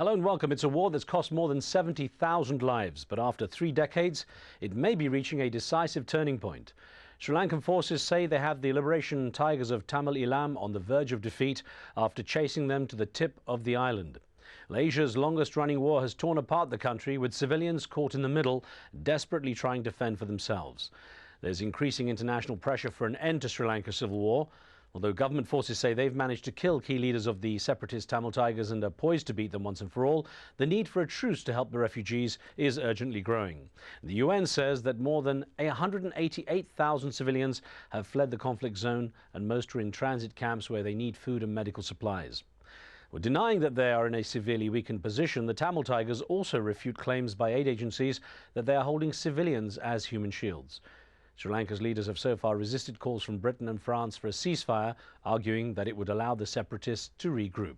Hello and welcome. It's a war that's cost more than 70,000 lives, but after 3 decades, it may be reaching a decisive turning point. Sri Lankan forces say they have the Liberation Tigers of Tamil Eelam on the verge of defeat after chasing them to the tip of the island. Asia's longest-running war has torn apart the country, with civilians caught in the middle, desperately trying to fend for themselves. There's increasing international pressure for an end to Sri Lanka's civil war. Although government forces say they've managed to kill key leaders of the separatist Tamil Tigers and are poised to beat them once and for all, the need for a truce to help the refugees is urgently growing. The UN says that more than 188,000 civilians have fled the conflict zone, and most are in transit camps where they need food and medical supplies. Well, denying that they are in a severely weakened position, the Tamil Tigers also refute claims by aid agencies that they are holding civilians as human shields. Sri Lanka's leaders have so far resisted calls from Britain and France for a ceasefire, arguing that it would allow the separatists to regroup.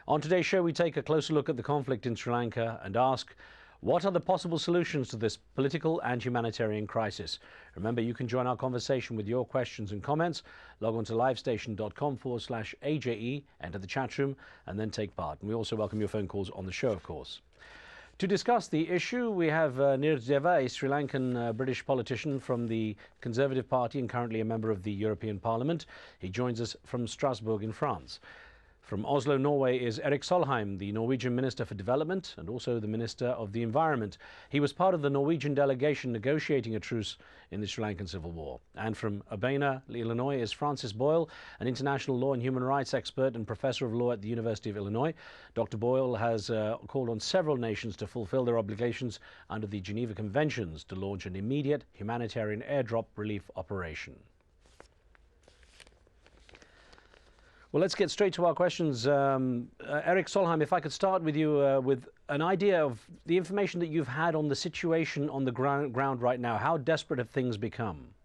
On today's show, we take a closer look at the conflict in Sri Lanka and ask, what are the possible solutions to this political and humanitarian crisis? Remember, you can join our conversation with your questions and comments. Log on to livestation.com/AJE, enter the chat room, and then take part. And we also welcome your phone calls on the show, of course. To discuss the issue, we have Riz Khan, a Sri Lankan British politician from the Conservative Party and currently a member of the European Parliament. He joins us from Strasbourg in France. From Oslo, Norway, is Erik Solheim, the Norwegian Minister for Development and also the Minister of the Environment. He was part of the Norwegian delegation negotiating a truce in the Sri Lankan civil war. And from Urbana, Illinois, is Francis Boyle, an international law and human rights expert and professor of law at the University of Illinois. Dr. Boyle has called on several nations to fulfill their obligations under the Geneva Conventions to launch an immediate humanitarian airdrop relief operation. Well, let's get straight to our questions. Erik Solheim, if I could start with you with an idea of the information that you've had on the situation on the ground right now. How desperate have things become?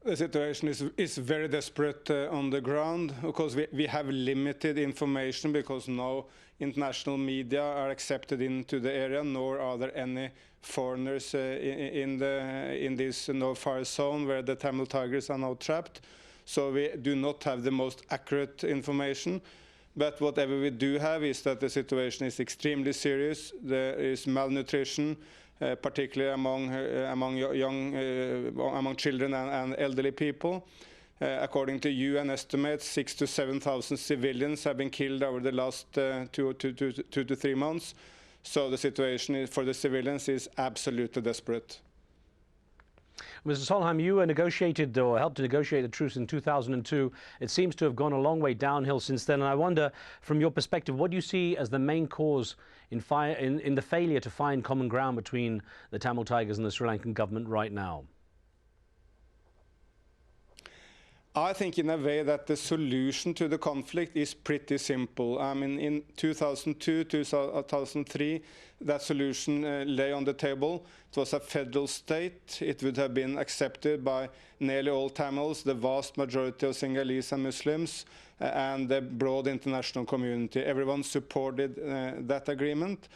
The situation is very desperate on the ground. Of course, we have limited information because no international media are accepted into the area, nor are there any foreigners in this no-fire zone where the Tamil Tigers are now trapped. So we do not have the most accurate information. But whatever we do have is that the situation is extremely serious. There is malnutrition, particularly among children and elderly people. According to UN estimates, 6,000 to 7,000 civilians have been killed over the last 2 to 3 months. So the situation for the civilians is absolutely desperate. Mr. Solheim, you negotiated or helped to negotiate the truce in 2002. It seems to have gone a long way downhill since then. And I wonder, from your perspective, what do you see as the main cause in the failure to find common ground between the Tamil Tigers and the Sri Lankan government right now? I think in a way that the solution to the conflict is pretty simple. I mean, in 2002, 2003, that solution lay on the table. It was a federal state. It would have been accepted by nearly all Tamils, the vast majority of Sinhalese and Muslims, and the broad international community. Everyone supported that agreement.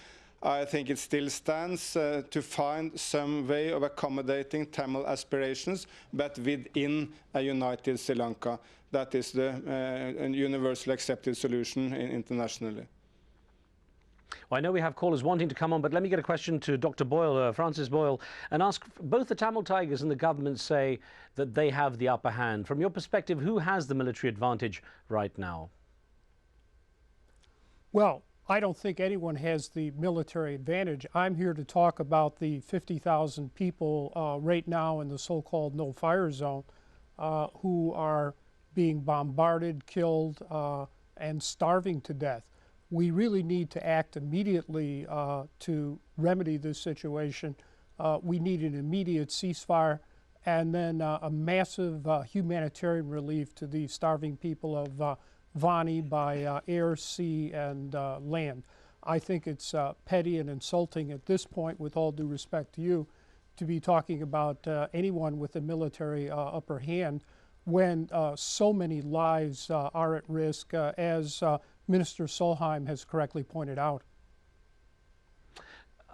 I think it still stands to find some way of accommodating Tamil aspirations, but within a united Sri Lanka. That is the universally accepted solution internationally. Well, I know we have callers wanting to come on, but let me get a question to Dr. Boyle, Francis Boyle, and ask, both the Tamil Tigers and the government say that they have the upper hand. From your perspective, who has the military advantage right now? Well, I don't think anyone has the military advantage. I'm here to talk about the 50,000 people right now in the so-called no-fire zone who are being bombarded, killed, and starving to death. We really need to act immediately to remedy this situation. We need an immediate ceasefire and then a massive humanitarian relief to the starving people of Vani by air, sea, and land. I think it's petty and insulting at this point, with all due respect to you, to be talking about anyone with a military upper hand when so many lives are at risk, as Minister Solheim has correctly pointed out.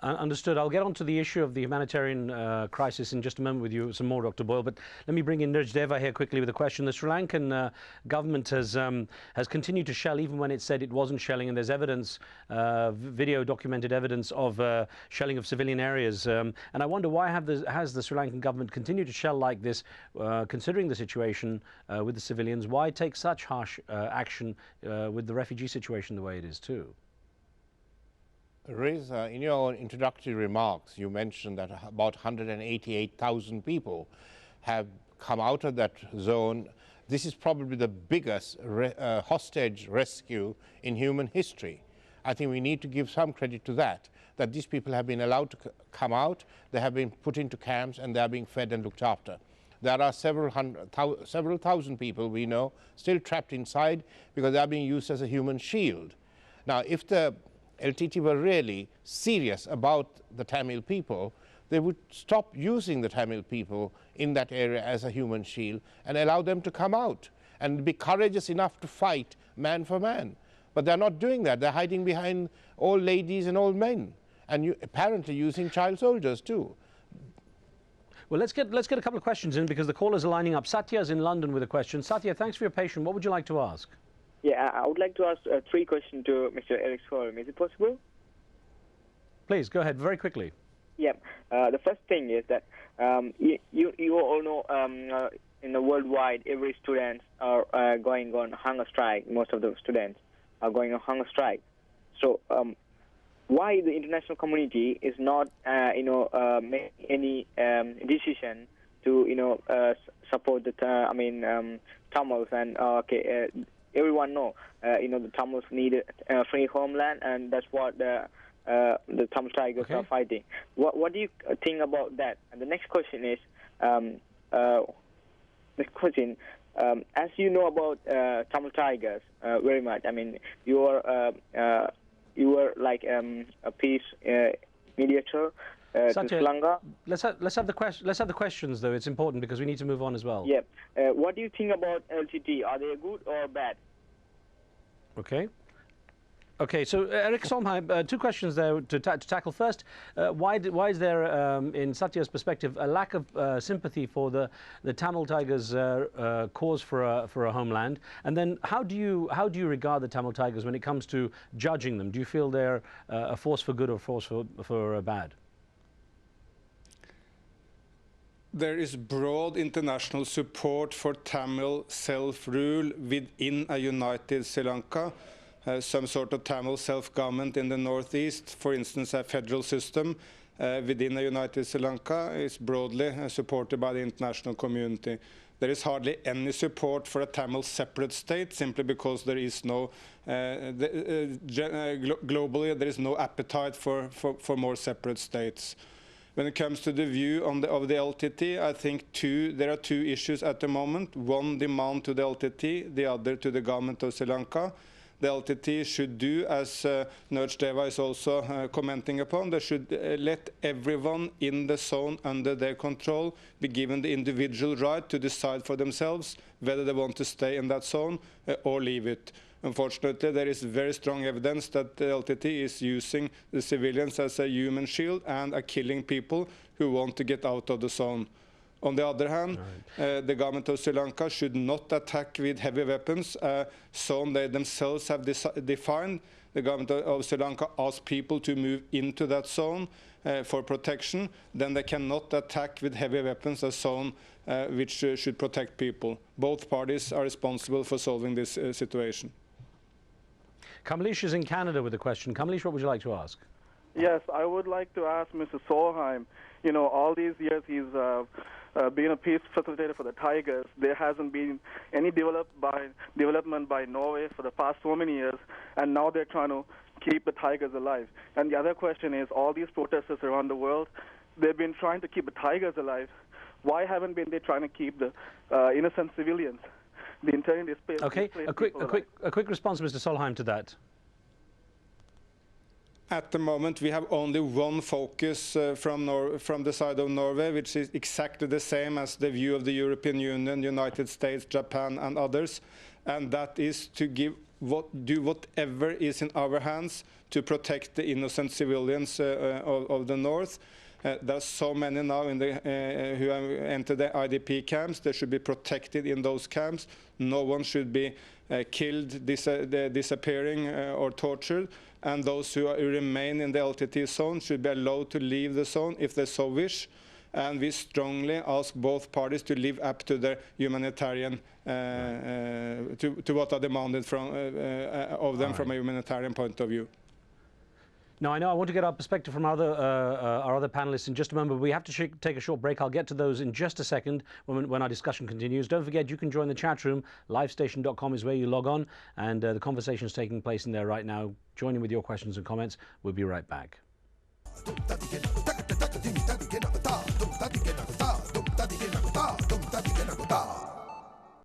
Understood. I'll get onto the issue of the humanitarian crisis in just a moment with you some more, Dr. Boyle. But let me bring in Nirjdeva here quickly with a question. The Sri Lankan government has continued to shell even when it said it wasn't shelling, and there's evidence, video documented evidence of shelling of civilian areas. And I wonder why has the Sri Lankan government continued to shell like this, considering the situation with the civilians? Why take such harsh action with the refugee situation the way it is too? Riz, in your introductory remarks, you mentioned that about 188,000 people have come out of that zone. This is probably the biggest hostage rescue in human history. I think we need to give some credit to that these people have been allowed to come out, they have been put into camps, and they are being fed and looked after. There are several thousand people we know still trapped inside because they are being used as a human shield. Now, if the LTT were really serious about the Tamil people, they would stop using the Tamil people in that area as a human shield and allow them to come out and be courageous enough to fight man for man. But they're not doing that. They're hiding behind old ladies and old men, and apparently using child soldiers too. Well, let's get a couple of questions in because the callers are lining up. Satya's in London with a question. Satya, thanks for your patience. What would you like to ask? Yeah, I would like to ask 3 questions to Mr. Riz Khan. Is it possible? Please, go ahead, very quickly. Yeah. The first thing is that you all know in the worldwide, every student are going on hunger strike. Most of the students are going on hunger strike. So why the international community is not, make any decision to, support the, Tamils and everyone know, the Tamils need a free homeland, and that's what the Tamil Tigers are fighting. What do you think about that? And the next question is, as you know about Tamil Tigers very much. I mean, you were like a peace mediator. Satya, to Sri Lanka. Let's have the questions though. It's important because we need to move on as well. Yeah. What do you think about LTT? Are they good or bad? Okay. Okay. So Eric Solheim, 2 questions there to tackle. First, why is there, in Satya's perspective, a lack of sympathy for the Tamil Tigers' cause for a homeland? And then how do you regard the Tamil Tigers when it comes to judging them? Do you feel they're a force for good or a force for bad? There is broad international support for Tamil self-rule within a united Sri Lanka. Some sort of Tamil self-government in the northeast, for instance, a federal system within a united Sri Lanka is broadly supported by the international community. There is hardly any support for a Tamil separate state, simply because there is no, globally, there is no appetite for more separate states. When it comes to the view of the LTT, I think there are 2 issues at the moment. One demand to the LTT, the other to the government of Sri Lanka. The LTT should do, as Nirjdeva is also commenting upon, they should let everyone in the zone under their control be given the individual right to decide for themselves whether they want to stay in that zone or leave it. Unfortunately, there is very strong evidence that the LTT is using the civilians as a human shield and are killing people who want to get out of the zone. On the other hand, the government of Sri Lanka should not attack with heavy weapons a zone they themselves have defined. The government of Sri Lanka asks people to move into that zone for protection. Then they cannot attack with heavy weapons a zone which should protect people. Both parties are responsible for solving this situation. Kamlesh is in Canada with a question. Kamlesh, what would you like to ask? Yes, I would like to ask Mr. Solheim, all these years he's been a peace facilitator for the Tigers. There hasn't been any development by Norway for the past so many years, and now they're trying to keep the Tigers alive. And the other question is, all these protesters around the world, they've been trying to keep the Tigers alive. Why haven't they trying to keep the innocent civilians? The internally displaced. Okay, a quick response, Mr. Solheim, to that. At the moment, we have only one focus from the side of Norway, which is exactly the same as the view of the European Union, United States, Japan, and others, and that is to give do whatever is in our hands to protect the innocent civilians of the north. There are so many now in the, who have entered the IDP camps. They should be protected in those camps. No one should be killed, disappearing, or tortured. And those who remain in the LTT zone should be allowed to leave the zone if they so wish. And we strongly ask both parties to live up to their humanitarian, to what are demanded from of them from a humanitarian point of view. Now, I know I want to get our perspective from our other panelists in just a moment. But we have to take a short break. I'll get to those in just a second when our discussion continues. Don't forget, you can join the chat room. Livestation.com is where you log on, and the conversation is taking place in there right now. Join in with your questions and comments. We'll be right back.